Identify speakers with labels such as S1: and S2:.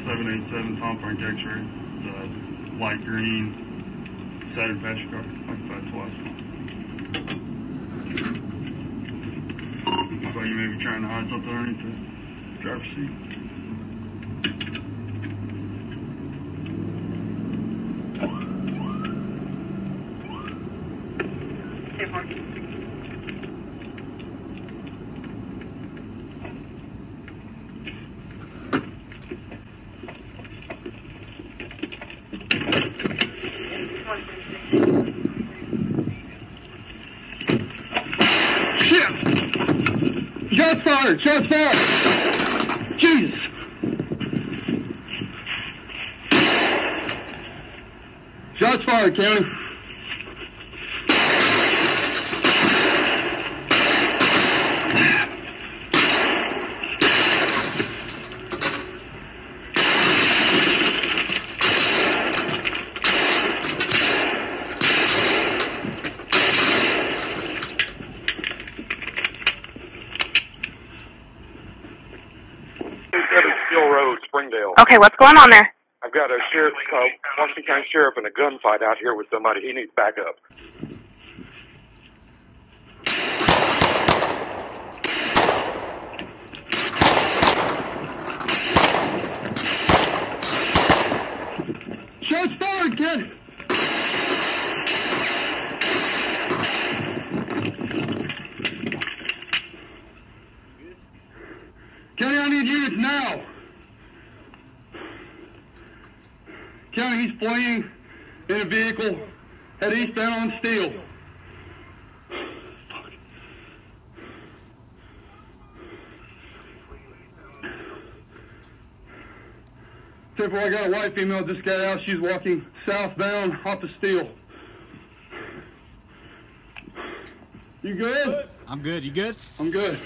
S1: 787 Tom Frank X-ray. It's a light green Saturn passenger car. Occupied twice. Looks like you may be trying to hide something underneath the driver's seat.
S2: Shots fired! Shots fired! Jesus! Shots fired, County.
S3: Steele Road, Springdale.
S4: Okay, what's going on there?
S3: I've got a sheriff, Washington County Sheriff in a gunfight out here with somebody. He needs backup.
S2: Shots fired, kid! County, I need units now. County, he's fleeing in a vehicle, head eastbound on Steele. Temple, I got a white female just got out. She's walking southbound off the Steele. You good?
S5: I'm good. You good?
S2: I'm good.